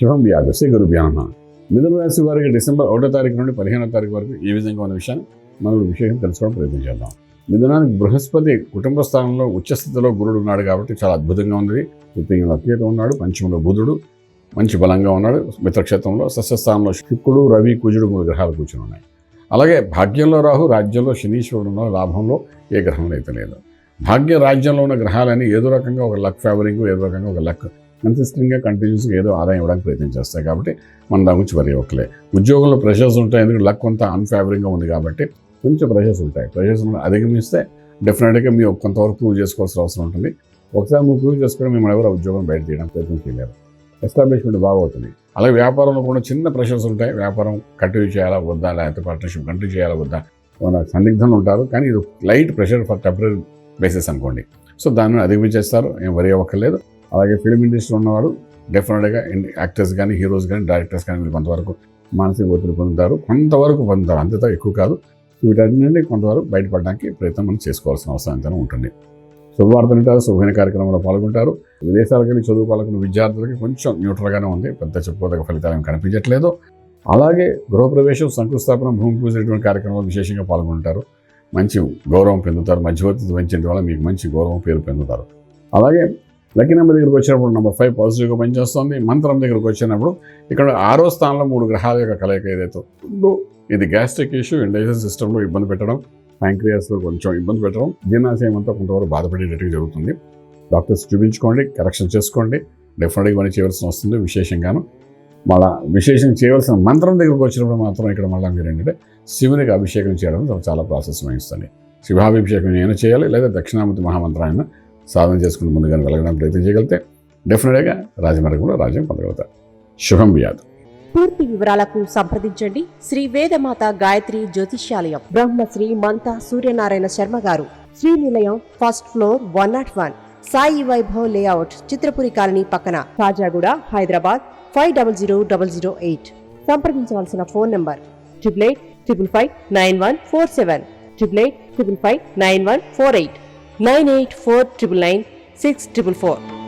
శుభం వ్యాధి శ్రీ గురుభ్యో నమః. మిథున రాశి వారికి డిసెంబర్ 1వ తారీఖు నుండి 15వ తారీఖు వరకు ఈ విధంగా ఉన్న విషయాన్ని మనం విశేషం తెలుసుకోవడం ప్రయత్నం చేద్దాం. మిథునానికి బృహస్పతి కుటుంబ స్థానంలో ఉచ్చస్థితిలో గురుడు ఉన్నాడు కాబట్టి చాలా అద్భుతంగా ఉంది. తృతీయంలో కేతు ఉన్నాడు, పంచమంలో బుధుడు మంచి బలంగా ఉన్నాడు, మిత్రక్షేత్రంలో సస్యస్థానంలో శుక్రుడు, రవి, కుజుడు 3 గ్రహాలు కూర్చొని ఉన్నాయి. అలాగే భాగ్యంలో రాహు, రాజ్యంలో శనీశ్వరుడు ఉన్న లాభంలో ఏ గ్రహం అయితే లేదు. భాగ్య రాజ్యంలో ఉన్న గ్రహాలని ఏదో రకంగా ఒక లక్ ఫేవరింగ్, ఏదో రకంగా ఒక లక్ కన్సిస్టెంట్గా కంటిన్యూస్గా ఏదో ఆదాయం ఇవ్వడానికి ప్రయత్నం చేస్తాయి కాబట్టి మనం దాని గురించి వరి ఇవ్వట్లే. ఉద్యోగంలో ప్రెషర్స్ ఉంటాయి, ఎందుకంటే లక్ కొంత అన్ఫేవరింగ్గా ఉంది కాబట్టి కొంచెం ప్రెషర్స్ ఉంటాయి. ప్రెషర్స్ అధిగమిస్తే డెఫినెట్గా మీరు కొంతవరకు ప్రూవ్ చేసుకోవాల్సిన అవసరం ఉంటుంది. ఒకసారి మీరు ప్రూవ్ చేసుకుని మిమ్మల్ని ఎవరు ఉద్యోగం బయట తీయడానికి ప్రయత్నం చేయలేరు. ఎస్టాబ్లిష్మెంట్ బాగవుతుంది. అలాగే వ్యాపారంలో కూడా చిన్న ప్రెషర్స్ ఉంటాయి. వ్యాపారం కంటిన్యూ చేయాలా వద్దా, లేకపోతే పార్ట్నర్షిప్ కంటిన్యూ చేయాలా వద్దా, సందిగ్ధంలో ఉంటారు. కానీ ఇది light pressure for temporary basis అనుకోండి. సో దాన్ని అధిగమించేస్తారు, ఏం వరి అవ్వక్కర్లేదు. అలాగే ఫిల్మ్ ఇండస్ట్రీలో ఉన్నవారు డెఫినెట్గా యాక్టర్స్ కానీ, హీరోస్ కానీ, డైరెక్టర్స్ కానీ వీళ్ళు కొంతవరకు మానసిక ఒత్తిడి కొంతవరకు పొందుతారు, అంతతో ఎక్కువ కాదు. వీటన్నింటి కొంతవరకు బయటపడడానికి ప్రయత్నం మనం చేసుకోవాల్సిన అవసరం ఎంతైనా ఉంటుంది. శుభవార్తలు వింటారు, శుభమైన కార్యక్రమంలో పాల్గొంటారు. విదేశాలకు వెళ్ళి చదువుకోవాలనుకున్న విద్యార్థులకి కొంచెం న్యూట్రల్గానే ఉంది, పెద్ద చెప్పుకోదగ్గ ఫలితాలు ఏం కనిపించట్లేదు. అలాగే గృహప్రవేశం, శంకుస్థాపన, భూమి పూజ ఇటువంటి కార్యక్రమాలు విశేషంగా పాల్గొంటారు. మంచి గౌరవం పొందుతారు. మధ్యవర్తి వహించడం వల్ల మీకు మంచి గౌరవం, పేరు పొందుతారు. అలాగే లక్కీ నెంబర్ దగ్గరకు వచ్చినప్పుడు నెంబర్ 5 పాజిటివ్గా పనిచేస్తుంది. మంత్రం దగ్గరకు వచ్చినప్పుడు ఇక్కడ 6వ స్థానంలో 3 గ్రహాల యొక్క కలయిక ఏదైతే ఉందో ఇది గ్యాస్ట్రిక్ ఇష్యూ, ఇండైజెషన్ సిస్టంలో ఇబ్బంది పెట్టడం, ప్యాంక్రియాస్లో కొంచెం ఇబ్బంది పెట్టడం, జీర్ణాశయం అంతా కొంతవరకు బాధపడేటట్టుగా జరుగుతుంది. డాక్టర్స్ చూపించుకోండి, కరెక్షన్ చేసుకోండి. డెఫినెట్గా ఇవన్నీ చేయవలసిన వస్తుంది. విశేషంగాను మళ్ళీ విశేషం చేయవలసిన మంత్రం దగ్గరకు వచ్చినప్పుడు మాత్రం ఇక్కడ మళ్ళీ మీరు ఏంటంటే శివునికి అభిషేకం చేయడం చాలా ప్రాసెస్ వహిస్తుంది. శివాభిషేకం అయినా చేయాలి, లేదా దక్షిణామూర్తి మహామంత్రాన్ని సాధన చేసుకుని ముందుగానే వెళ్ళడానికి ప్రయత్నం చేయగలిగితే డెఫినెట్గా రాజమార్గంలో రాజ్యం పొందగలుగుతారు. శుభం వ్యాధి. పూర్తి వివరాలకు సంప్రదించండి శ్రీ వేదమాత గాయత్రి జ్యోతిష్యాలయం, Brahmasri మంతా Suryanarayana Sharma garu, Srinilayam, first floor, 101, Sai Vaibhav layout, Chitrapuri colony పక్కన, కాజాగూడ, హైదరాబాద్ 500008. సంప్రదించవలసిన ఫోన్ నంబర్ 8855559147, 8855559148, 9849996644.